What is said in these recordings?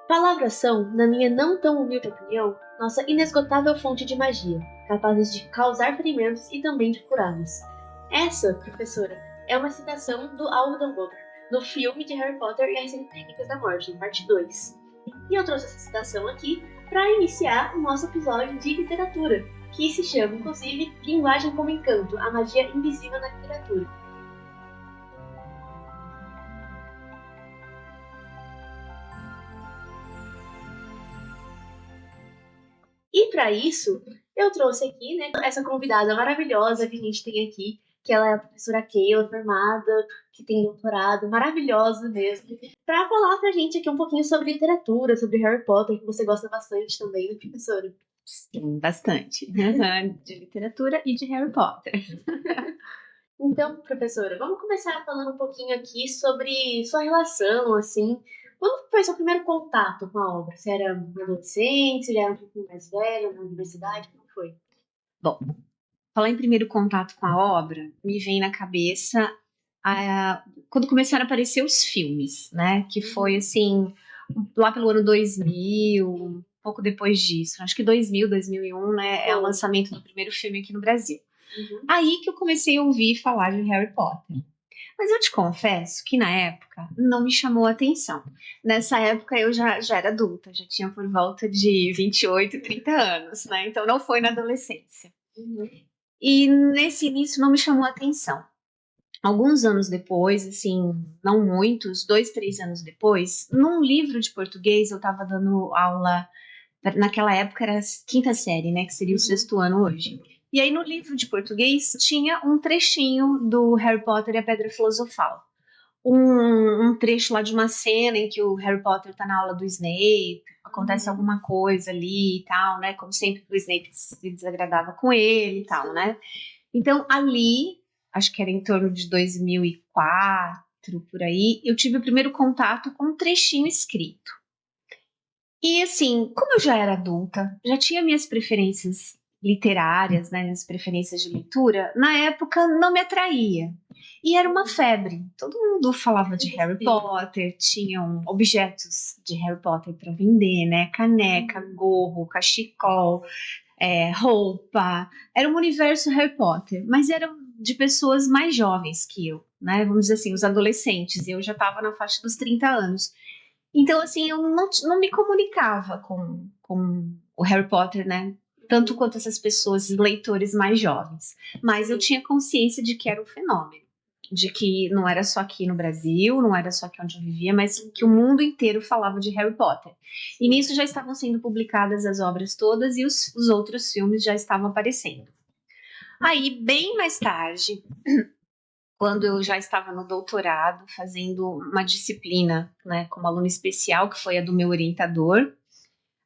Palavras são, na minha não tão humilde opinião, nossa inesgotável fonte de magia, capazes de causar ferimentos e também de curá-los. Essa, professora, é uma citação do Albus Dumbledore, no filme de Harry Potter e as Relíquias da Morte, em parte 2. E eu trouxe essa citação aqui para iniciar o nosso episódio de literatura, que se chama, inclusive, Linguagem como Encanto, a magia invisível na literatura. E para isso, eu trouxe aqui, né, essa convidada maravilhosa que a gente tem aqui, que ela é a professora Keila, formada, que tem doutorado, maravilhosa mesmo, para falar pra gente aqui um pouquinho sobre literatura, sobre Harry Potter, que você gosta bastante também, né, professora? Sim, bastante. De literatura e de Harry Potter. Então, professora, vamos começar falando um pouquinho aqui sobre sua relação, assim. Quando foi seu primeiro contato com a obra? Você era adolescente, você era um pouquinho mais velho, na universidade? Como foi? Bom, falar em primeiro contato com a obra, me vem na cabeça quando começaram a aparecer os filmes, né? Que foi, assim, lá pelo ano 2000, um pouco depois disso. Acho que 2000, 2001, né? É o lançamento do primeiro filme aqui no Brasil. Aí que eu comecei a ouvir falar de Harry Potter. Mas eu te confesso que na época não me chamou a atenção. Nessa época eu já era adulta, já tinha por volta de 28, 30 anos, né? Então não foi na adolescência. E nesse início não me chamou a atenção. Alguns anos depois, assim, não muitos, 2, 3 anos depois, num livro de português eu estava dando aula, naquela época era a quinta série, né? Que seria o sexto ano hoje. E aí no livro de português tinha um trechinho do Harry Potter e a Pedra Filosofal. Um trecho lá de uma cena em que o Harry Potter tá na aula do Snape, acontece alguma coisa ali e tal, né? Como sempre o Snape se desagradava com ele e tal, né? Então ali, acho que era em torno de 2004, por aí, eu tive o primeiro contato com um trechinho escrito. E assim, como eu já era adulta, já tinha minhas preferências literárias, né, minhas preferências de leitura, na época não me atraía. E era uma febre. Todo mundo falava de Harry Potter, tinham objetos de Harry Potter para vender, né? Caneca, gorro, cachecol, roupa. Era um universo Harry Potter, mas eram de pessoas mais jovens que eu, né? Vamos dizer assim, os adolescentes. Eu já estava na faixa dos 30 anos. Então, assim, eu não me comunicava com o Harry Potter, né? Tanto quanto essas pessoas, leitores mais jovens. Mas eu tinha consciência de que era um fenômeno. De que não era só aqui no Brasil, não era só aqui onde eu vivia, mas que o mundo inteiro falava de Harry Potter. E nisso já estavam sendo publicadas as obras todas e os outros filmes já estavam aparecendo. Aí, bem mais tarde, quando eu já estava no doutorado, fazendo uma disciplina, né, como aluna especial, que foi a do meu orientador.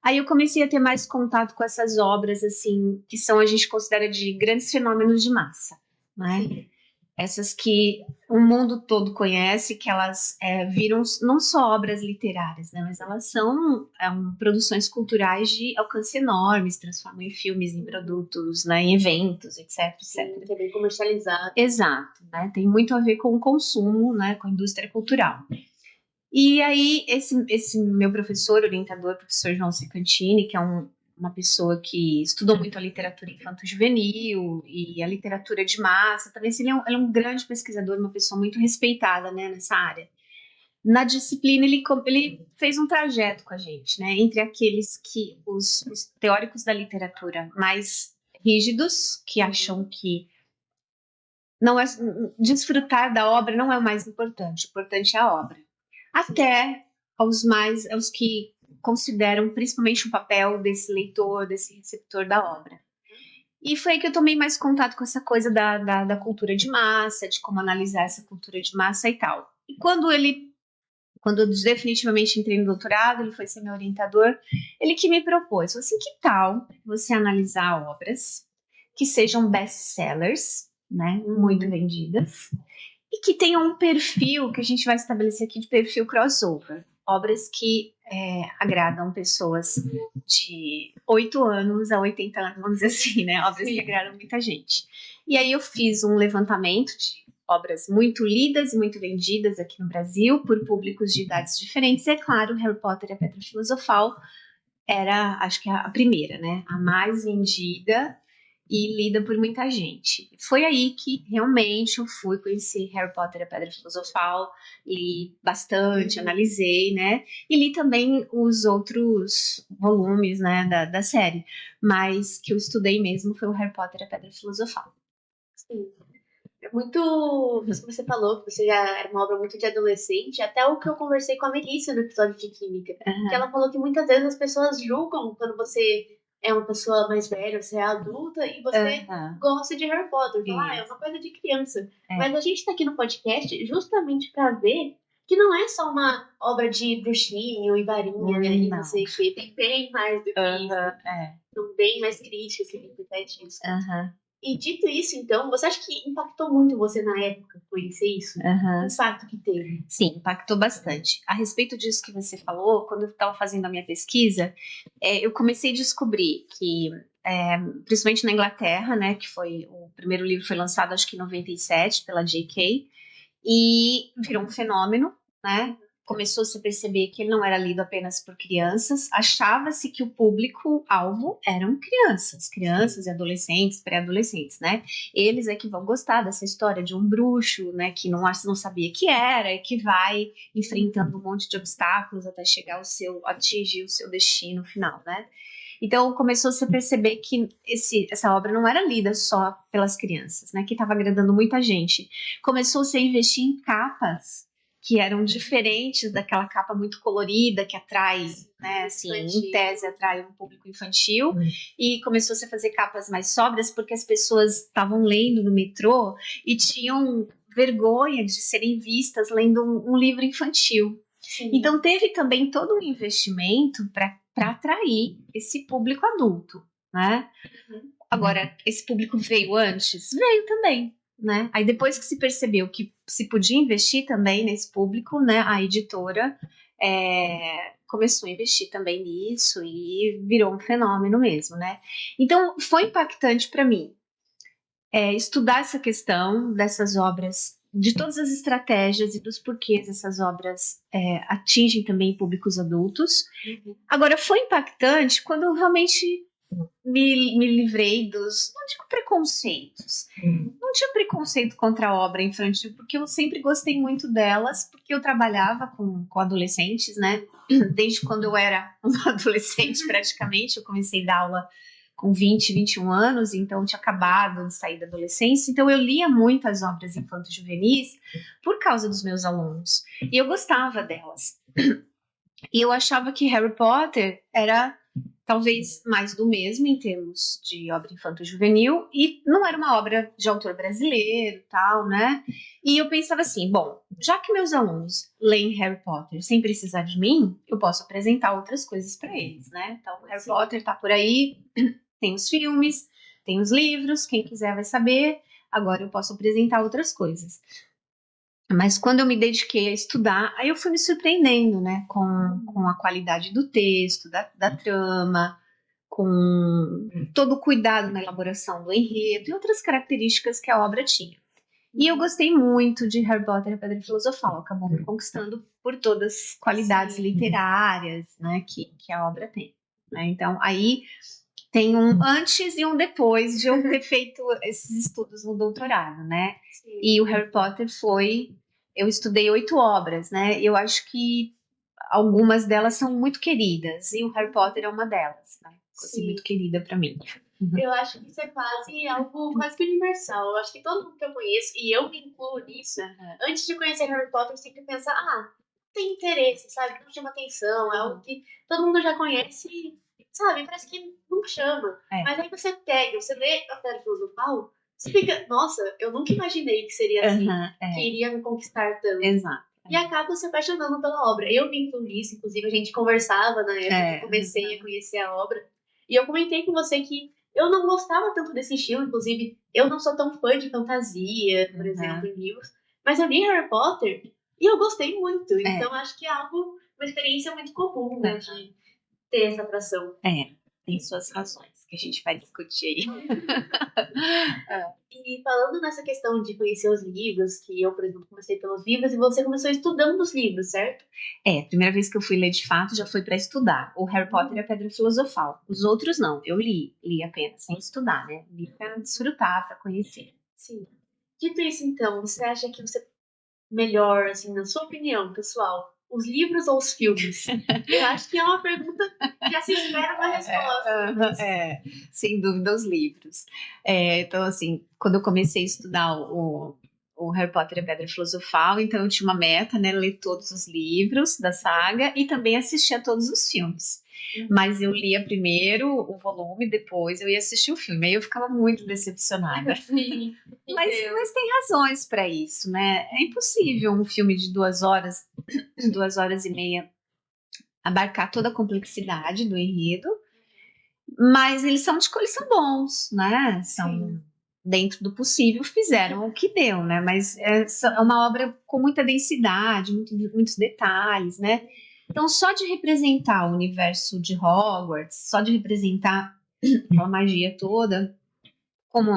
Aí eu comecei a ter mais contato com essas obras, assim, que são, a gente considera de grandes fenômenos de massa, né? Essas que o mundo todo conhece, que elas viram não só obras literárias, né, mas elas são produções culturais de alcance enorme, se transformam em filmes, em produtos, né, em eventos, etc, etc. Sim, que é bem comercializado. Exato, né, tem muito a ver com o consumo, né, com a indústria cultural. E aí, esse meu professor, orientador, professor João Secantini, que é uma pessoa que estudou muito a literatura infanto-juvenil e a literatura de massa, também assim, ele é um grande pesquisador, uma pessoa muito respeitada, né, nessa área. Na disciplina, ele fez um trajeto com a gente, né, entre aqueles que, os teóricos da literatura mais rígidos, que acham que não é, desfrutar da obra não é o mais importante, o importante é a obra. Até aos que consideram principalmente o papel desse leitor, desse receptor da obra. E foi aí que eu tomei mais contato com essa coisa da cultura de massa, de como analisar essa cultura de massa e tal. E quando eu definitivamente entrei no doutorado, ele foi ser meu orientador, ele que me propôs, assim, que tal você analisar obras que sejam best-sellers, né, muito vendidas, e que tenham um perfil que a gente vai estabelecer aqui de perfil crossover. Obras que agradam pessoas de 8 anos a 80 anos, vamos dizer assim, né? Obras que agradam muita gente. E aí eu fiz um levantamento de obras muito lidas e muito vendidas aqui no Brasil por públicos de idades diferentes. E, é claro, Harry Potter e a Pedra Filosofal era, acho que a primeira, né? A mais vendida e lida por muita gente. Foi aí que realmente eu fui conhecer Harry Potter e a Pedra Filosofal, li bastante, analisei, né? E li também os outros volumes, né, da série. Mas que eu estudei mesmo foi o Harry Potter e a Pedra Filosofal. Sim. É muito. Isso que você falou, que você já era uma obra muito de adolescente, até o que eu conversei com a Melissa no episódio de Química. Que ela falou que muitas vezes as pessoas julgam quando você é uma pessoa mais velha, você é adulta e você gosta de Harry Potter. Fala, é uma coisa de criança. Mas a gente tá aqui no podcast justamente pra ver que não é só uma obra de bruxinho e varinha, né? E não sei o quê. Tem bem mais do que isso. Tem bem mais críticas que tem por trás disso. E dito isso, então, você acha que impactou muito você na época conhecer isso? O impacto que teve? Sim, impactou bastante. A respeito disso que você falou, quando eu estava fazendo a minha pesquisa, eu comecei a descobrir que, principalmente na Inglaterra, né, que foi o primeiro livro foi lançado acho que em 97 pela J.K. e virou um fenômeno, né? Começou-se a perceber que ele não era lido apenas por crianças, achava-se que o público-alvo eram crianças e adolescentes, pré-adolescentes, né? Eles é que vão gostar dessa história de um bruxo, né, que não sabia que era, e que vai enfrentando um monte de obstáculos até chegar atingir o seu destino final, né? Então começou-se a perceber que essa obra não era lida só pelas crianças, né, que estava agradando muita gente. Começou-se a investir em capas que eram diferentes daquela capa muito colorida que atrai, né, assim, em tese atrai um público infantil, e começou-se a fazer capas mais sóbrias porque as pessoas estavam lendo no metrô e tinham vergonha de serem vistas lendo um livro infantil. Sim. Então teve também todo um investimento para atrair esse público adulto, né? Agora, esse público veio antes? Veio também, né? Aí depois que se percebeu que se podia investir também nesse público, né? A editora começou a investir também nisso e virou um fenômeno mesmo, né? Então, foi impactante para mim estudar essa questão dessas obras, de todas as estratégias e dos porquês essas obras atingem também públicos adultos. Agora, foi impactante quando eu realmente me livrei dos, não digo preconceitos, não tinha preconceito contra a obra infantil, porque eu sempre gostei muito delas, porque eu trabalhava com adolescentes, né? Desde quando eu era uma adolescente, praticamente, eu comecei a dar aula com 20, 21 anos, então eu tinha acabado de sair da adolescência, então eu lia muitas obras infanto-juvenis por causa dos meus alunos, e eu gostava delas. E eu achava que Harry Potter era talvez mais do mesmo em termos de obra infanto-juvenil, e não era uma obra de autor brasileiro, tal, né? E eu pensava assim, bom, já que meus alunos leem Harry Potter sem precisar de mim, eu posso apresentar outras coisas para eles, né? Então, Harry Potter tá por aí, tem os filmes, tem os livros, quem quiser vai saber, agora eu posso apresentar outras coisas. Mas quando eu me dediquei a estudar, aí eu fui me surpreendendo, né, com a qualidade do texto, da trama, com todo o cuidado na elaboração do enredo e outras características que a obra tinha. E eu gostei muito de Harry Potter e a Pedra Filosofal, acabou me conquistando por todas as qualidades literárias, né, que a obra tem. Né? Então, aí tem um antes e um depois de eu ter feito esses estudos no doutorado, né? Sim. E o Harry Potter eu estudei 8 obras, né? Eu acho que algumas delas são muito queridas, e o Harry Potter é uma delas, né? Assim, muito querida para mim. Eu acho que isso é quase algo quase que universal. Eu acho que todo mundo que eu conheço, e eu me incluo nisso, antes de conhecer Harry Potter, eu sempre penso, tem interesse, sabe? Não chama atenção, é algo que todo mundo já conhece, sabe? Parece que não chama. Mas aí você pega, você lê a Pedra Filosofal, você fica, nossa, eu nunca imaginei que seria assim, que iria me conquistar tanto. Exato. E acaba se apaixonando pela obra. Eu me incluí nisso, inclusive a gente conversava na época que comecei a conhecer a obra. E eu comentei com você que eu não gostava tanto desse estilo, inclusive eu não sou tão fã de fantasia, por exemplo, em livros. Mas eu li Harry Potter e eu gostei muito. Então acho que é uma experiência muito comum, né, de ter essa atração. tem suas razões, que a gente vai discutir aí. E falando nessa questão de conhecer os livros, que eu, por exemplo, comecei pelos livros e você começou estudando os livros, certo? A primeira vez que eu fui ler de fato já foi para estudar. O Harry Potter e a Pedra Filosofal. Os outros não, eu li apenas, sem estudar, né? Li para desfrutar, para conhecer. Sim. Dito isso, então, você acha que você melhor, assim, na sua opinião, pessoal, os livros ou os filmes? Eu acho que é uma pergunta que já se espera uma resposta. Sem dúvida, os livros. Então, assim, quando eu comecei a estudar o Harry Potter e a Pedra Filosofal, então eu tinha uma meta, né, ler todos os livros da saga e também assistir a todos os filmes. Mas eu lia primeiro o volume, depois eu ia assistir o filme. Aí eu ficava muito decepcionada. Sim. Mas tem razões para isso, né? É impossível um filme de 2 horas, 2 horas e meia, abarcar toda a complexidade do enredo, mas eles são bons, né? São, dentro do possível, fizeram o que deu, né? Mas é uma obra com muita densidade, muitos detalhes, né? Então, só de representar o universo de Hogwarts, só de representar aquela magia toda, como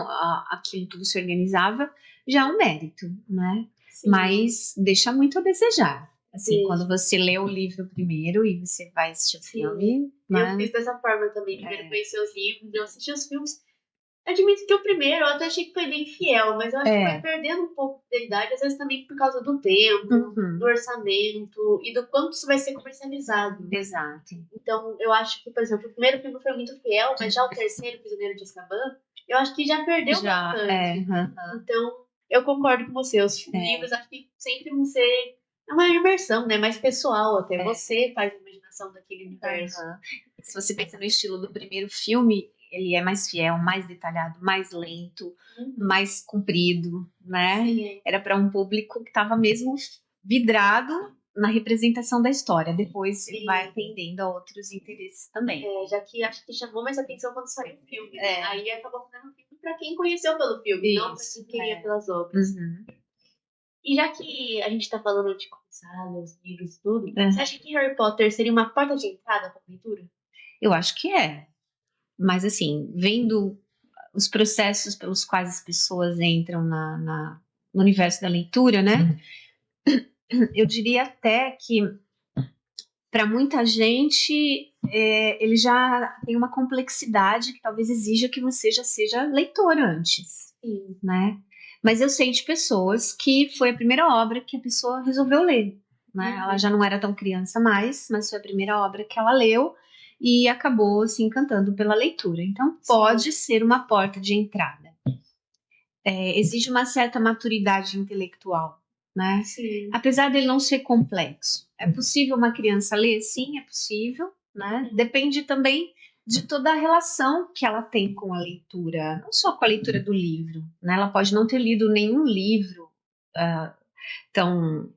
aquilo tudo se organizava, já é um mérito, né? Sim. Mas deixa muito a desejar. Assim, quando você lê o livro primeiro e você vai assistir o filme. Eu fiz dessa forma também. Primeiro conhecer os livros, eu assisti os filmes. Admito que o primeiro eu até achei que foi bem fiel, mas eu acho que vai perdendo um pouco da idade, às vezes também por causa do tempo, do orçamento e do quanto isso vai ser comercializado. Exato. Então, eu acho que, por exemplo, o primeiro filme foi muito fiel, mas já o terceiro, Prisioneiro de Azkaban, eu acho que já perdeu bastante. Então, eu concordo com você. Os livros acho que sempre vão ser uma imersão, né? Mais pessoal até. Você faz a imaginação daquele universo. Se você pensa no estilo do primeiro filme, ele é mais fiel, mais detalhado, mais lento, mais comprido, né? Sim. Era para um público que estava mesmo vidrado na representação da história. Depois ele vai atendendo a outros interesses também. Já que acho que chamou mais atenção quando saiu o filme. Né? Aí acabou fazendo um filme para quem conheceu pelo filme, não para quem queria pelas obras. E já que a gente tá falando de sagas, livros e tudo, você acha que Harry Potter seria uma porta de entrada para a leitura? Eu acho que é. Mas, assim, vendo os processos pelos quais as pessoas entram no universo da leitura, né? Eu diria até que, para muita gente, ele já tem uma complexidade que talvez exija que você já seja leitor antes, né? Mas eu sei de pessoas que foi a primeira obra que a pessoa resolveu ler, né? Ela já não era tão criança mais, mas foi a primeira obra que ela leu e acabou se encantando pela leitura. Então, pode ser uma porta de entrada. Exige uma certa maturidade intelectual, né? Apesar dele não ser complexo. É possível uma criança ler? Sim, é possível, né? Depende também de toda a relação que ela tem com a leitura, não só com a leitura do livro, né? Ela pode não ter lido nenhum livro tão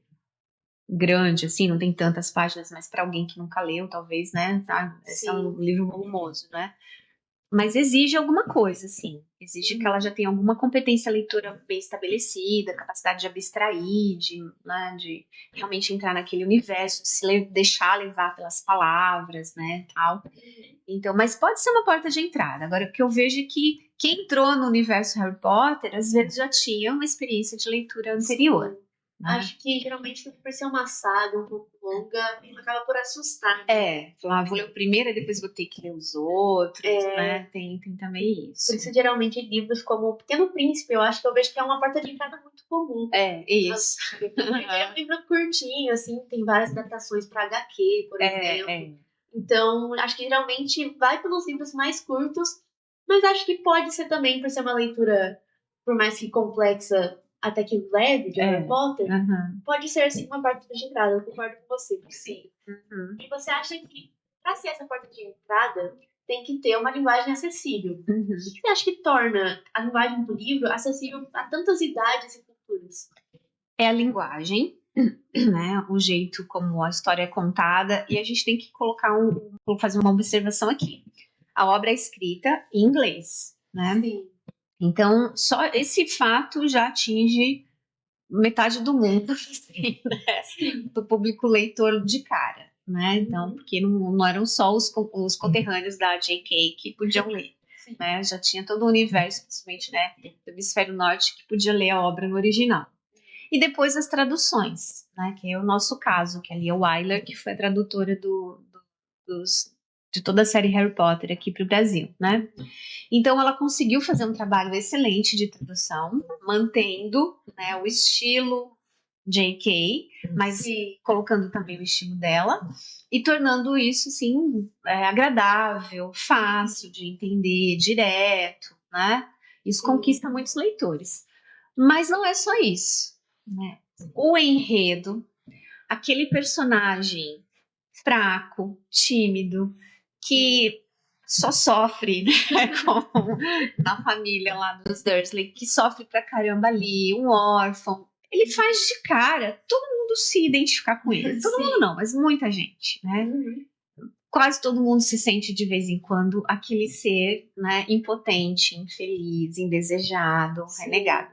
grande, assim, não tem tantas páginas, mas para alguém que nunca leu, talvez, né? Esse é um livro volumoso, né? Mas exige alguma coisa, sim. Exige que ela já tenha alguma competência leitora bem estabelecida, capacidade de abstrair, né, de realmente entrar naquele universo, de se deixar levar pelas palavras, né, tal. Então, mas pode ser uma porta de entrada. Agora, o que eu vejo é que quem entrou no universo Harry Potter, às vezes já tinha uma experiência de leitura anterior. Acho que geralmente por ser uma saga um pouco longa, acaba por assustar. Falar, vou ler o primeiro e depois vou ter que ler os outros, né? Tem também isso. Por isso, geralmente, livros como O Pequeno Príncipe, eu acho que eu vejo que é uma porta de entrada muito comum. Isso. É um livro curtinho, assim, tem várias adaptações para HQ, por exemplo. Então, acho que geralmente vai pelos livros mais curtos, mas acho que pode ser também, por ser uma leitura, por mais que complexa, até que leve de Harry Potter, pode ser assim uma porta de entrada. Eu concordo com você. Sim. E você acha que, para ser essa porta de entrada, tem que ter uma linguagem acessível? O que você acha que torna a linguagem do livro acessível a tantas idades e culturas? É a linguagem, né? O jeito como a história é contada, e a gente tem que fazer uma observação aqui. A obra é escrita em inglês, né? Sim. Então, só esse fato já atinge metade do mundo, assim, né? Do público leitor de cara. né? Então, porque não eram só os conterrâneos da J.K. que podiam ler, né? Já tinha todo o universo, principalmente, né, do hemisfério norte, que podia ler a obra no original. E depois as traduções, né? Que é o nosso caso, que ali é o Wyler, que foi a tradutora de toda a série Harry Potter aqui para o Brasil, né? Então ela conseguiu fazer um trabalho excelente de tradução, mantendo, né, o estilo J.K., mas colocando também o estilo dela e tornando isso, assim, agradável, fácil de entender, direto, né? Isso conquista muitos leitores. Mas não é só isso, né? O enredo, aquele personagem fraco, tímido, que só sofre, né, na família lá dos Dursley, que sofre pra caramba ali, um órfão. Ele faz de cara todo mundo se identificar com ele. Todo mundo não, mas muita gente, né? Quase todo mundo se sente de vez em quando aquele ser, né, impotente, infeliz, indesejado, renegado.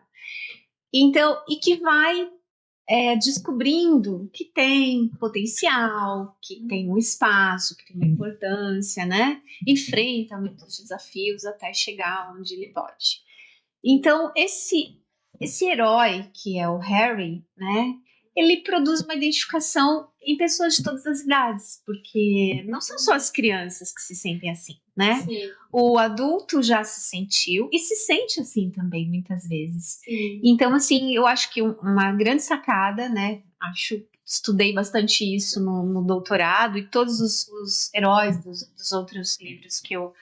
Então, e que vai descobrindo que tem potencial, que tem um espaço, que tem uma importância, né? Enfrenta muitos desafios até chegar onde ele pode. Então, esse herói, que é o Harry, né? Ele produz uma identificação em pessoas de todas as idades, porque não são só as crianças que se sentem assim, né? Sim. O adulto já se sentiu e se sente assim também, muitas vezes. Sim. Então, assim, eu acho que uma grande sacada, né? Estudei bastante isso no doutorado e todos os heróis dos outros livros que eu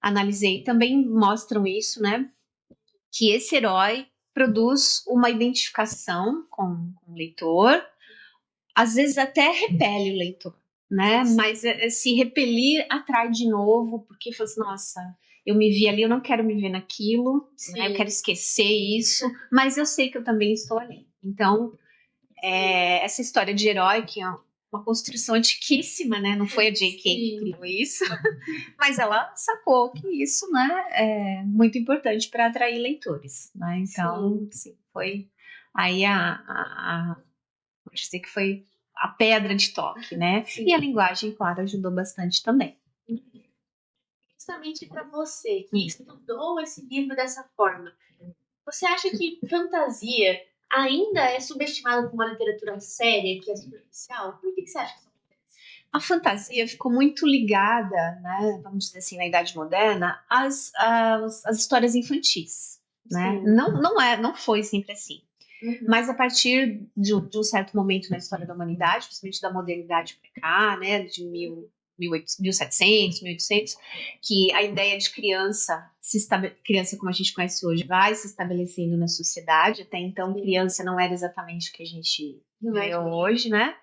analisei também mostram isso, né? Que esse herói produz uma identificação com o leitor, às vezes até repele o leitor, né? Mas se repelir atrai de novo, porque fala assim, nossa, eu me vi ali, eu não quero me ver naquilo, né? Eu quero esquecer isso, mas eu sei que eu também estou ali. Então, essa história de herói, que é uma construção antiquíssima, né? Não foi a J.K. que criou isso, mas ela sacou que isso, né, é muito importante para atrair leitores, né? Então, sim, foi aí vou dizer que foi a pedra de toque, né? Sim. E a linguagem, claro, ajudou bastante também. Justamente para você que estudou esse livro dessa forma, você acha que fantasia ainda é subestimada como uma literatura séria, que é superficial? Por que você acha que isso acontece? A fantasia ficou muito ligada, né, vamos dizer assim, na Idade Moderna, às histórias infantis, né? Não foi sempre assim. Mas a partir de um certo momento na história da humanidade, principalmente da modernidade para cá, né, de 1700, 1800, que a ideia de criança, criança como a gente conhece hoje, vai se estabelecendo na sociedade. Até então, criança não era exatamente o que a gente vê hoje, né?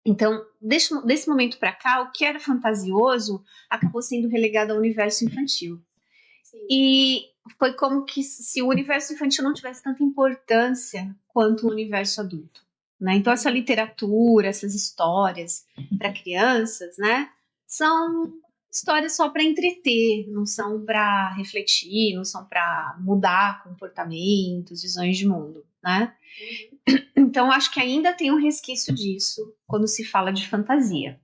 Então, desse momento para cá, o que era fantasioso acabou sendo relegado ao universo infantil. E foi como que se o universo infantil não tivesse tanta importância quanto o universo adulto, né? Então essa literatura, essas histórias para crianças, né, são histórias só para entreter, não são para refletir, não são para mudar comportamentos, visões de mundo, né? Então acho que ainda tem um resquício disso quando se fala de fantasia.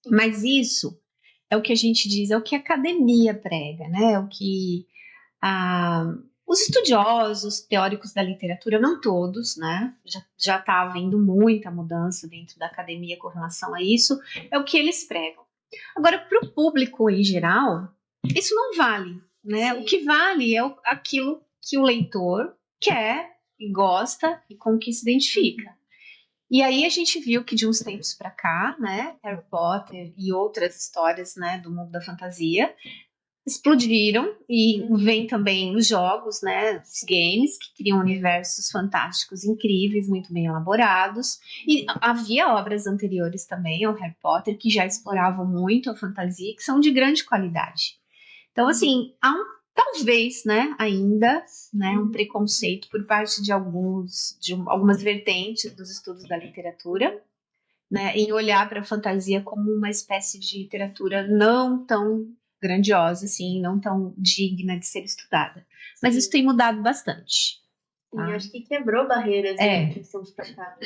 Mas isso é o que a gente diz, é o que a academia prega, né? É o que os estudiosos, teóricos da literatura, não todos, né? Já está havendo muita mudança dentro da academia com relação a isso, é o que eles pregam. Agora, para o público em geral, isso não vale, né? O que vale é aquilo que o leitor quer e gosta e com que se identifica. E aí a gente viu que de uns tempos para cá, né, Harry Potter e outras histórias, né, do mundo da fantasia explodiram, e vem também os jogos, né, os games, que criam universos fantásticos incríveis, muito bem elaborados, e havia obras anteriores também ao Harry Potter que já exploravam muito a fantasia, que são de grande qualidade. Então, assim, há talvez, né, ainda, né, um preconceito por parte de algumas vertentes dos estudos da literatura, né, em olhar para a fantasia como uma espécie de literatura não tão grandiosa, assim, não tão digna de ser estudada. Mas isso tem mudado bastante. Sim, acho que quebrou barreiras em questão de pra cá.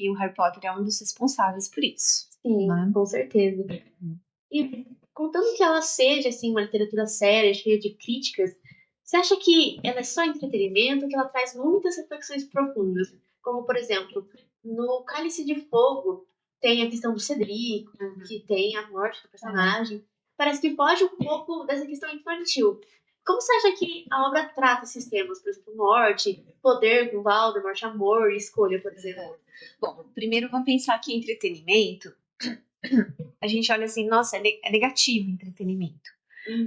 E o Harry Potter é um dos responsáveis por isso. Sim, né? com certeza. E contanto que ela seja, assim, uma literatura séria, cheia de críticas, você acha que ela é só entretenimento ou que ela traz muitas reflexões profundas? Como, por exemplo, no Cálice de Fogo tem a questão do Cedric, que tem a morte do personagem. Parece que foge um pouco dessa questão infantil. Como você acha que a obra trata esses temas? Por exemplo, morte, poder com Voldemort, amor e escolha, por exemplo. Bom, primeiro vamos pensar que entretenimento, a gente olha assim, nossa, é negativo entretenimento.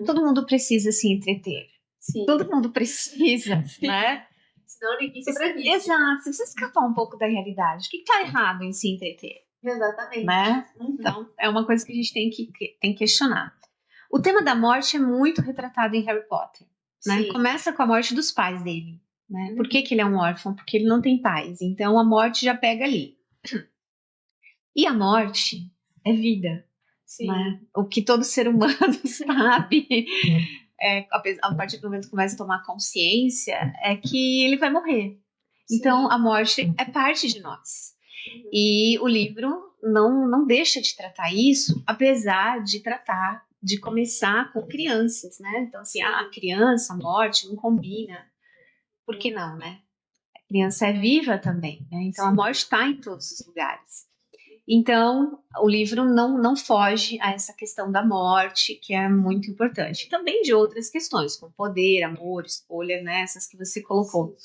Todo mundo precisa se entreter. Sim. Todo mundo precisa, né? Senão ninguém sobrevive. Exato, você precisa escapar um pouco da realidade. O que está errado em se entreter? Exatamente. Né? Então, é uma coisa que a gente tem que questionar. O tema da morte é muito retratado em Harry Potter. Né? Começa com a morte dos pais dele. Né? Por que ele é um órfão? Porque ele não tem pais. Então, a morte já pega ali. E a morte é vida. Né? O que todo ser humano sabe, a partir do momento que começa a tomar consciência, é que ele vai morrer. Sim. Então, a morte é parte de nós. E o livro não deixa de tratar isso, apesar de começar com crianças, né? Então, assim, a criança, a morte, não combina. Por que não, né? A criança é viva também, né? Então, a morte está em todos os lugares. Então, o livro não foge a essa questão da morte, que é muito importante. Também de outras questões, como poder, amor, escolha, né? Essas que você colocou.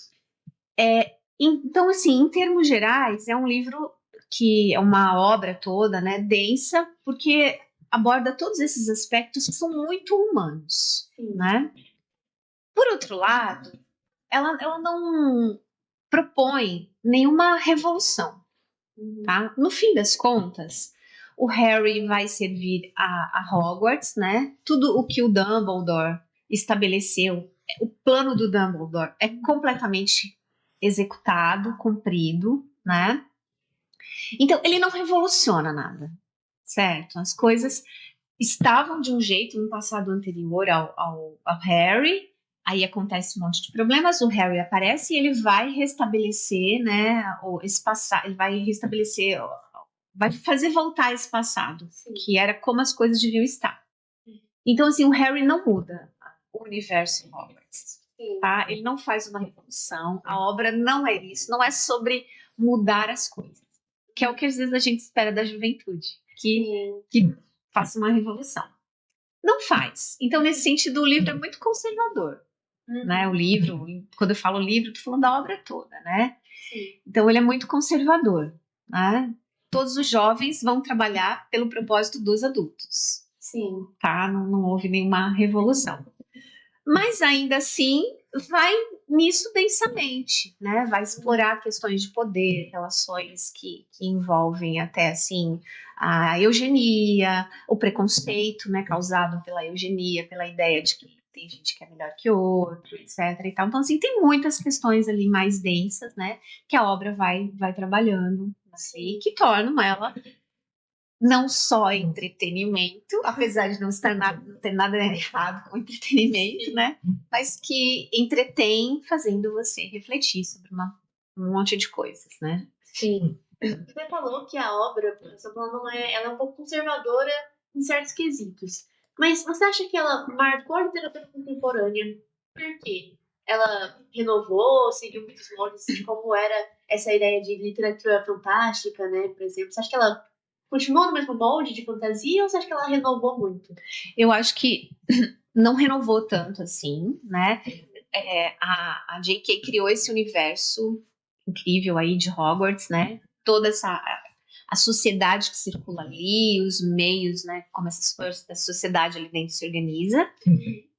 Então, assim, em termos gerais, é um livro que é uma obra toda, né, densa, porque aborda todos esses aspectos que são muito humanos, né? Por outro lado, ela não propõe nenhuma revolução, tá? No fim das contas, o Harry vai servir a Hogwarts, né? Tudo o que o Dumbledore estabeleceu, o plano do Dumbledore é completamente executado, cumprido, né? Então, ele não revoluciona nada, certo? As coisas estavam de um jeito no passado anterior ao Harry, aí acontece um monte de problemas, o Harry aparece e ele vai restabelecer, né, esse passado, ele vai restabelecer, vai fazer voltar esse passado, que era como as coisas deviam estar. Então, assim, o Harry não muda o universo Hogwarts, tá? Ele não faz uma revolução, a obra não é isso, não é sobre mudar as coisas, que é o que às vezes a gente espera da juventude, que faça uma revolução. Não faz. Então, nesse sentido, o livro é muito conservador, né? O livro, quando eu falo livro, estou falando da obra toda, né? Então, ele é muito conservador, né? Todos os jovens vão trabalhar pelo propósito dos adultos. Sim. Tá? Não houve nenhuma revolução. Mas, ainda assim, vai nisso densamente, né? Vai explorar questões de poder, relações que envolvem até, assim, a eugenia, o preconceito, né, causado pela eugenia, pela ideia de que tem gente que é melhor que outro, etc. E tal. Então, assim, tem muitas questões ali mais densas, né, que a obra vai trabalhando, e que tornam ela não só entretenimento, apesar de não ter nada errado com entretenimento, né? Mas que entretém fazendo você refletir sobre um monte de coisas, né? Sim. Você falou que a obra, ela é um pouco conservadora em certos quesitos. Mas você acha que ela marcou a literatura contemporânea? Por quê? Ela renovou, seguiu muitos moldes de como era essa ideia de literatura fantástica, né? Por exemplo, você acha que ela continuou no mesmo molde de fantasia ou você acha que ela renovou muito? Eu acho que não renovou tanto assim, né? A J.K. criou esse universo incrível aí de Hogwarts, né? Toda a sociedade que circula ali, os meios, né? Como essa sociedade ali dentro se organiza,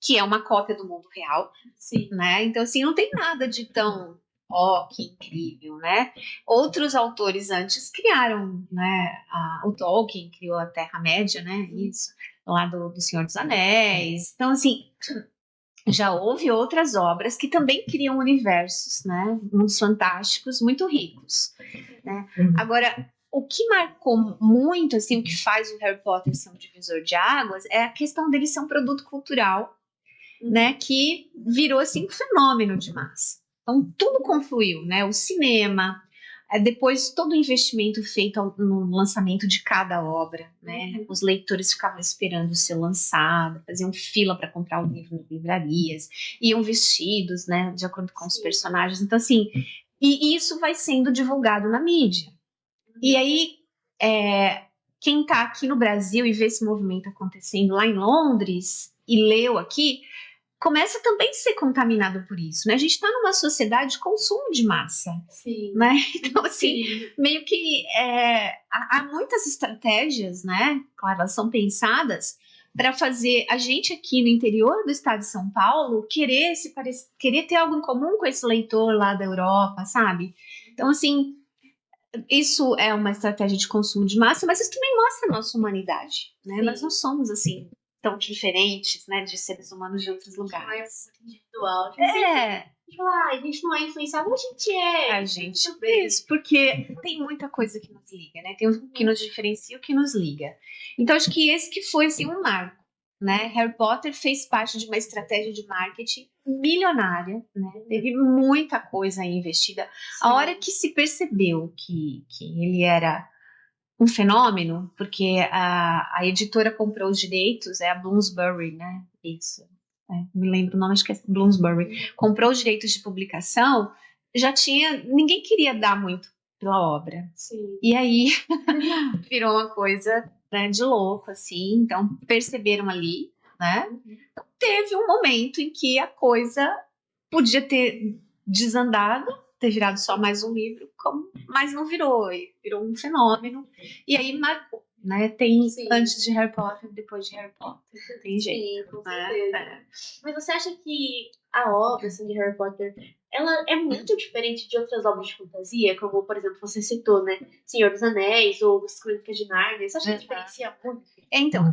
que é uma cópia do mundo real, né? Então, assim, não tem nada de tão que incrível, né? Outros autores antes criaram, né? O Tolkien criou a Terra-média, né? Isso, lá do Senhor dos Anéis. Então, assim, já houve outras obras que também criam universos, né? Mundos fantásticos muito ricos, né? Agora, o que marcou muito, assim, o que faz o Harry Potter ser um divisor de águas é a questão dele ser um produto cultural, né? Que virou, assim, um fenômeno de massa. Então, tudo confluiu, né? O cinema, depois todo o investimento feito no lançamento de cada obra, né? Os leitores ficavam esperando ser lançado, faziam fila para comprar o livro nas livrarias, iam vestidos, né, de acordo com os personagens. Então, assim, e isso vai sendo divulgado na mídia. E aí, quem está aqui no Brasil e vê esse movimento acontecendo lá em Londres e leu aqui, começa também a ser contaminado por isso, né? A gente está numa sociedade de consumo de massa, Sim. né? Então, assim, meio que há muitas estratégias, né? Claro, elas são pensadas para fazer a gente aqui no interior do estado de São Paulo querer ter algo em comum com esse leitor lá da Europa, sabe? Então, assim, isso é uma estratégia de consumo de massa, mas isso também mostra a nossa humanidade, né? Sim. Nós não somos, assim, tão diferentes, né, de seres humanos de outros lugares. É muito individual. A gente não é influenciável, a gente é. A gente é isso, porque tem muita coisa que nos liga, né? Tem o que nos diferencia e o que nos liga. Então, acho que esse que foi, assim, um marco, né? Harry Potter fez parte de uma estratégia de marketing milionária, né? Teve muita coisa aí investida. A hora que se percebeu que ele era um fenômeno, porque a editora comprou os direitos, é a Bloomsbury, né? Isso. Me lembro o nome, acho que é Bloomsbury. Comprou os direitos de publicação, ninguém queria dar muito pela obra. Sim. E aí virou uma coisa, né, de louco, assim. Então perceberam ali, né? Então, teve um momento em que a coisa podia ter desandado, ter virado só mais um livro, mas não virou um fenômeno, e aí marcou, né? Tem antes de Harry Potter, depois de Harry Potter, tem jeito. Sim, com certeza. Mas você acha que a obra assim, de Harry Potter, ela é muito diferente de outras obras de fantasia, como, por exemplo, você citou, né? Senhor dos Anéis ou As Crônicas de Nárnia, você acha que diferencia muito? Então,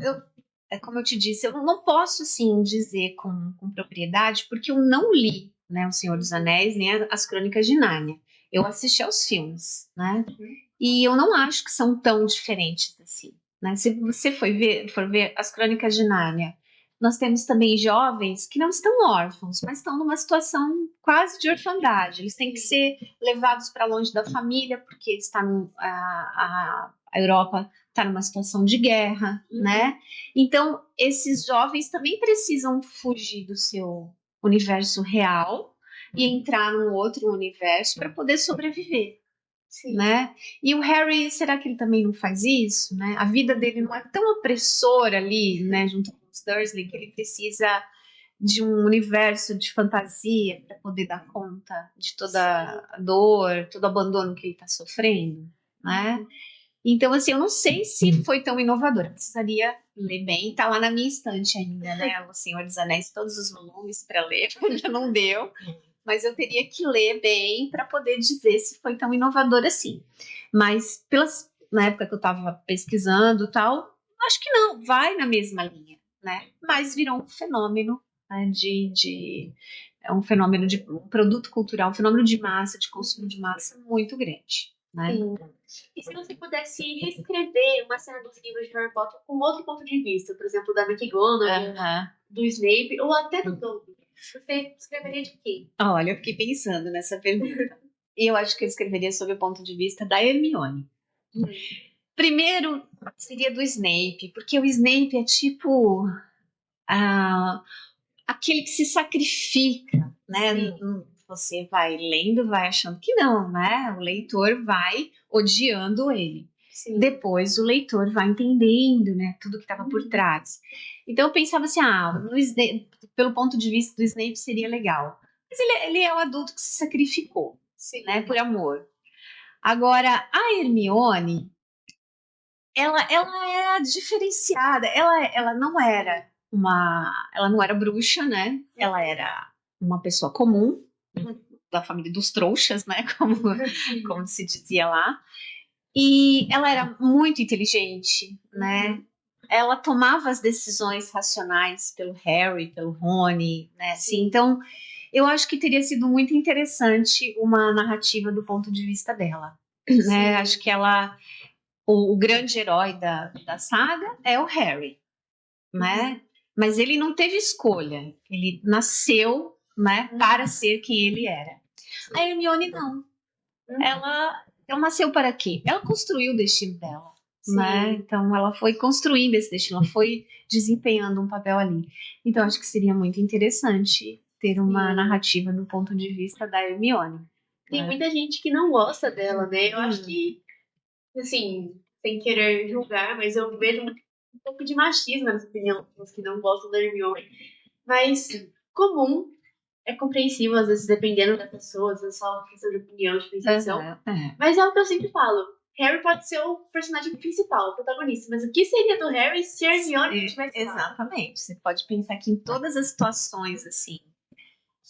como eu te disse, eu não posso, assim, dizer com propriedade, porque eu não li, né, O Senhor dos Anéis, nem As Crônicas de Nárnia. Eu assisti aos filmes, né? E eu não acho que são tão diferentes assim, né? Se você for ver As Crônicas de Nárnia, nós temos também jovens que não estão órfãos, mas estão numa situação quase de orfandade. Eles têm que ser levados para longe da família, porque a Europa está numa situação de guerra, né? Então, esses jovens também precisam fugir do seu universo real e entrar num outro universo para poder sobreviver. Sim. Né? E o Harry, será que ele também não faz isso? Né? A vida dele não é tão opressora ali, né, junto com os Dursley, que ele precisa de um universo de fantasia para poder dar conta de toda a dor, todo o abandono que ele está sofrendo, né? Então, assim, eu não sei se foi tão inovadora. Precisaria ler bem. Tá lá na minha estante ainda, né? O Senhor dos Anéis, todos os volumes para ler, ainda não deu. Mas eu teria que ler bem para poder dizer se foi tão inovador assim. Mas na época que eu estava pesquisando e tal, acho que não, vai na mesma linha, né? Mas virou um fenômeno, né, é um fenômeno de um produto cultural, um fenômeno de massa, de consumo de massa muito grande, né? Sim. E se você pudesse reescrever uma cena dos livros de Harry Potter com outro ponto de vista, por exemplo, da McGonagall, do Snape ou até do Dobby, você escreveria de quem? Olha, eu fiquei pensando nessa pergunta. E eu acho que eu escreveria sob o ponto de vista da Hermione. Primeiro, seria do Snape, porque o Snape é tipo aquele que se sacrifica, né? Você vai lendo, vai achando que não, né? O leitor vai odiando ele. Sim. Depois o leitor vai entendendo, né? Tudo que estava por trás. Então eu pensava assim, pelo ponto de vista do Snape seria legal. Mas ele é o adulto que se sacrificou, né? Por amor. Agora, a Hermione, ela é diferenciada. Ela não era bruxa, né? Ela era uma pessoa comum, da família dos trouxas, né? Como se dizia lá. E ela era muito inteligente, né? Ela tomava as decisões racionais pelo Harry, pelo Rony, né? Assim, então, eu acho que teria sido muito interessante uma narrativa do ponto de vista dela, né? Acho que o grande herói da saga é o Harry, né? Mas ele não teve escolha. Ele nasceu, né, para ser quem ele era. A Hermione não. Ela ela nasceu para quê? Ela construiu o destino dela, né? Sim. Então ela foi construindo esse destino, ela foi desempenhando um papel ali. Então acho que seria muito interessante ter uma Sim. narrativa do ponto de vista da Hermione. Tem né? muita gente que não gosta dela, né? Eu acho Hum. que, assim, sem querer julgar, mas eu vejo um pouco de machismo nessa opinião, os que não gostam da Hermione. Mas comum, é compreensível, às vezes, dependendo da pessoa, às vezes é só uma questão de opinião, de percepção. Mas é o que eu sempre falo. Harry pode ser o personagem principal, o protagonista. Mas o que seria do Harry se a Hermione tivesse lá? Exatamente. Você pode pensar que em todas as situações, assim,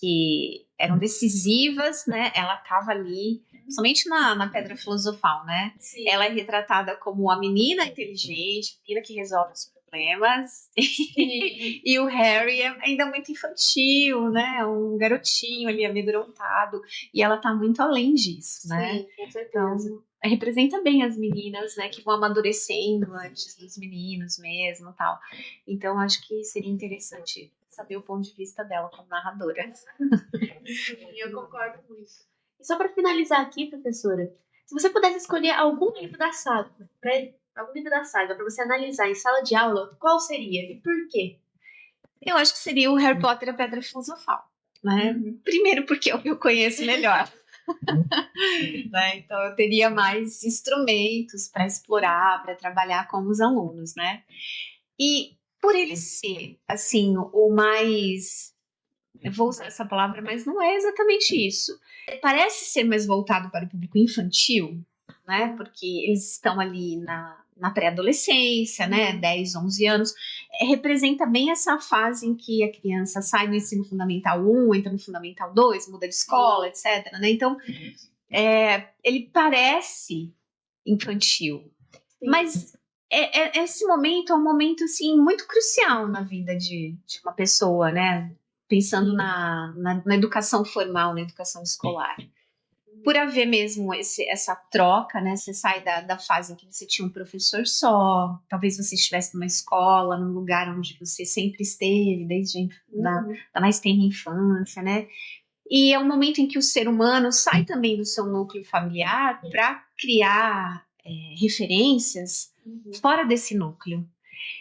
que eram decisivas, né? Ela estava ali, somente na Pedra Filosofal, né? Sim. Ela é retratada como a menina inteligente, a menina que resolve os problemas. E o Harry é ainda muito infantil, né? Um garotinho ali amedrontado. E ela tá muito além disso, né? Sim, com certeza. Então, representa bem as meninas, né? Que vão amadurecendo antes dos meninos mesmo, tal. Então, acho que seria interessante saber o ponto de vista dela como narradora. Sim, eu concordo com isso. E só para finalizar aqui, professora, se você pudesse escolher algum livro da saga, algum livro da saga para você analisar em sala de aula, qual seria e por quê? Eu acho que seria o Harry Potter e a Pedra Filosofal, né? Primeiro porque é o que eu conheço melhor. Né? Então eu teria mais instrumentos para explorar, para trabalhar com os alunos, né? E por ele ser, assim, o mais... Eu vou usar essa palavra, mas não é exatamente isso. Parece ser mais voltado para o público infantil, né? Porque eles estão ali na pré-adolescência, né? 10, 11 anos. Representa bem essa fase em que a criança sai do ensino fundamental 1, entra no fundamental 2, muda de escola, etc. Né? Então, ele parece infantil, Sim. mas esse momento é um momento assim muito crucial na vida de uma pessoa, né? Pensando na educação formal, na educação escolar. Por haver mesmo essa troca, né? Você sai da fase em que você tinha um professor só, talvez você estivesse numa escola, num lugar onde você sempre esteve, desde da mais tenra infância, né? E é um momento em que o ser humano sai também do seu núcleo familiar para criar referências fora desse núcleo.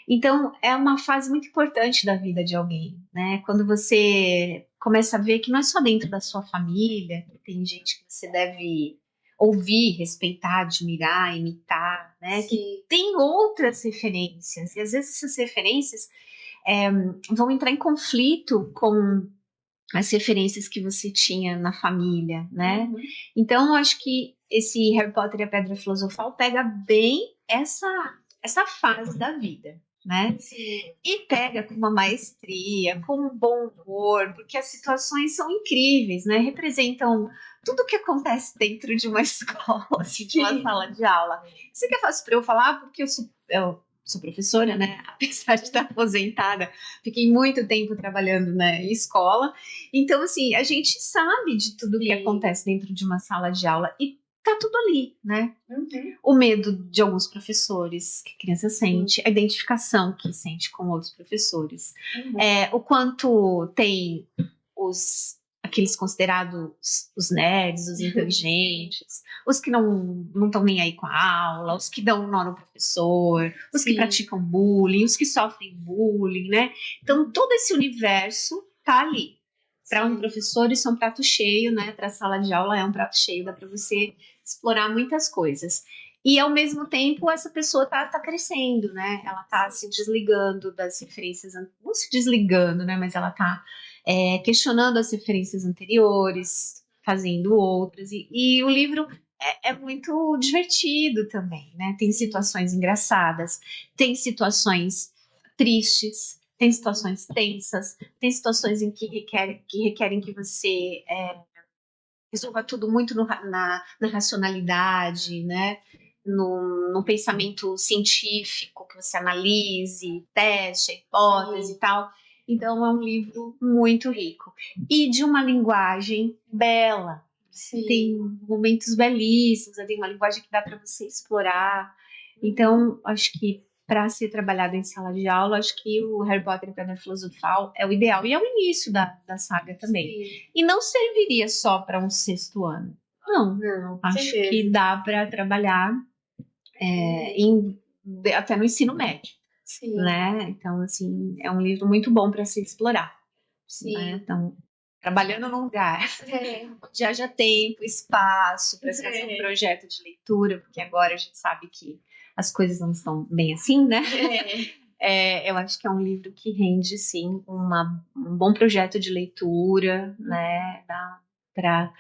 Então, é uma fase muito importante da vida de alguém, né? Quando você começa a ver que não é só dentro da sua família, que tem gente que você deve ouvir, respeitar, admirar, imitar, né? Sim. Que tem outras referências, e às vezes essas referências vão entrar em conflito com as referências que você tinha na família, né? Então, eu acho que esse Harry Potter e a Pedra Filosofal pega bem essa fase da vida, né? Sim. E pega com uma maestria, com um bom humor, porque as situações são incríveis, né? Representam tudo o que acontece dentro de uma escola, assim, de uma sala de aula. Isso aqui é fácil para eu falar, porque eu sou professora, né? Apesar de estar aposentada, fiquei muito tempo trabalhando em escola. Então, assim, a gente sabe de tudo que acontece dentro de uma sala de aula e tá tudo ali, né? O medo de alguns professores que a criança sente, a identificação que sente com outros professores, o quanto tem aqueles considerados os nerds, os inteligentes, os que não estão nem aí com a aula, os que dão nó no professor, os que praticam bullying, os que sofrem bullying, né? Então, todo esse universo tá ali. Para um professor, isso é um prato cheio, né? Para a sala de aula é um prato cheio, dá para você explorar muitas coisas. E, ao mesmo tempo, essa pessoa tá crescendo, né? Ela tá se desligando das referências, não se desligando, né? Mas ela tá questionando as referências anteriores, fazendo outras. E o livro é muito divertido também, né? Tem situações engraçadas, tem situações tristes, tem situações tensas, tem situações em que requerem que você resolva tudo muito na racionalidade, né? No pensamento científico, que você analise, teste a hipótese e tal. Então, é um livro muito rico. E de uma linguagem bela. Tem momentos belíssimos, tem uma linguagem que dá para você explorar. Então, acho que para ser trabalhado em sala de aula, acho que o Harry Potter e a Pedra Filosofal é o ideal. E é o início da saga também. E não serviria só para um sexto ano. Não, Não, com acho certeza. que dá para trabalhar até no ensino médio, Sim, né? Então, assim, é um livro muito bom para se explorar, né? sim. Então, trabalhando num lugar É, onde haja tempo, espaço para se fazer um é, projeto de leitura, porque agora a gente sabe que as coisas não estão bem assim, né? Eu acho que é um livro que rende, sim, um bom projeto de leitura, né? Para,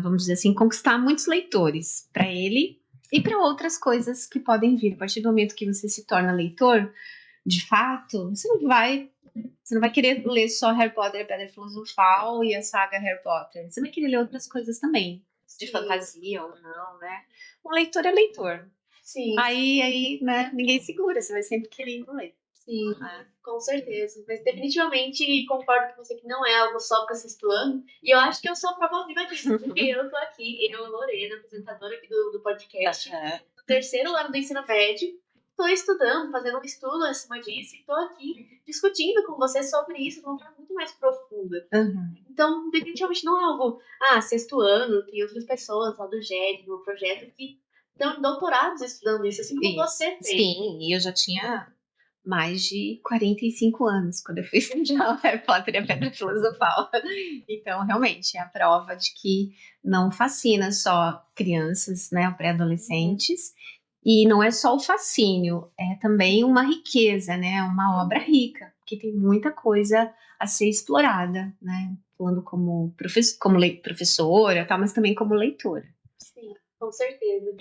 vamos dizer assim, conquistar muitos leitores para ele e para outras coisas que podem vir. A partir do momento que você se torna leitor, de fato, você não vai querer ler só Harry Potter e a Pedra Filosofal e a saga Harry Potter. Você vai querer ler outras coisas também, de sim, fantasia ou não, né? Um leitor é leitor. sim, Aí, né, ninguém segura, você vai sempre querendo ler. sim, Né? com certeza. Mas definitivamente concordo com você que não é algo só para sexto ano. E eu acho que eu sou a prova viva disso, porque eu tô aqui, eu, Lorena, apresentadora aqui do podcast, no terceiro ano do ensino médio. Estou estudando, fazendo um estudo acima disso, e estou aqui discutindo com você sobre isso de uma forma muito mais profunda. Uhum. Então, definitivamente não é algo, sexto ano, tem outras pessoas lá do GED, no projeto, que estão em doutorados estudando isso, assim como você tem. Sim, e eu já tinha mais de 45 anos quando eu fui estudar o Harry Potter e a Pedra Filosofal. Então, realmente, é a prova de que não fascina só crianças, né, pré-adolescentes, e não é só o fascínio, é também uma riqueza, né, uma obra rica, que tem muita coisa a ser explorada, né, falando como, professora, tal, mas também como leitora. Sim, com certeza.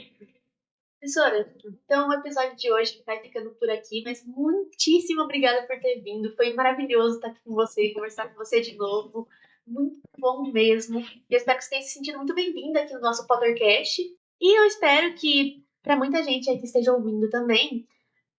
Professora, então o episódio de hoje vai ficando por aqui, mas muitíssimo obrigada por ter vindo. Foi maravilhoso estar aqui com você, conversar com você de novo. Muito bom mesmo. E eu espero que você tenha se sentido muito bem-vinda aqui no nosso podcast. E eu espero que, para muita gente aí que esteja ouvindo também,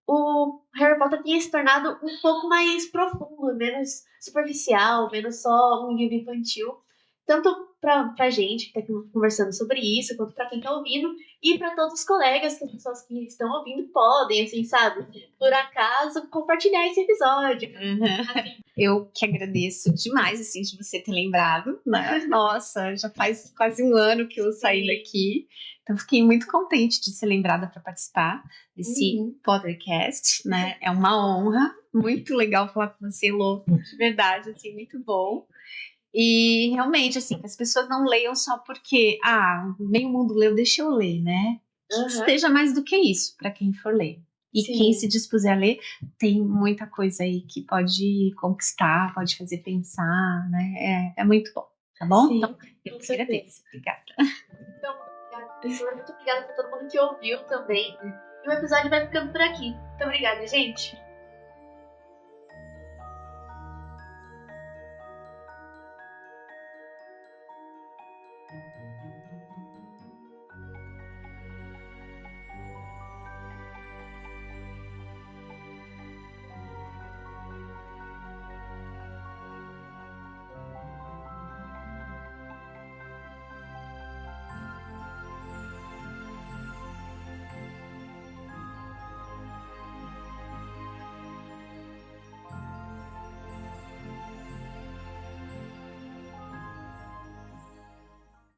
o Harry Potter tenha se tornado um pouco mais profundo, menos superficial, menos só um livro infantil. Tanto pra gente que tá conversando sobre isso, quanto pra quem tá ouvindo, e pra todos os colegas, que as pessoas que estão ouvindo podem, assim, sabe? Por acaso, compartilhar esse episódio. Assim, Eu que agradeço demais, assim, de você ter lembrado, né? Nossa, já faz quase um ano que eu saí daqui, então fiquei muito contente de ser lembrada para participar desse podcast, né? É uma honra, muito legal falar com você, Lô, de verdade, assim, muito bom. E realmente, assim, que as pessoas não leiam só porque, meio mundo leu, deixa eu ler, né? Que esteja mais do que isso para quem for ler. E quem se dispuser a ler, tem muita coisa aí que pode conquistar, pode fazer pensar, né? É muito bom, tá bom? Sim, então, eu que agradeço. Obrigada. Então, obrigada, professora. Muito obrigada por todo mundo que ouviu também. E o episódio vai ficando por aqui. Muito obrigada, gente.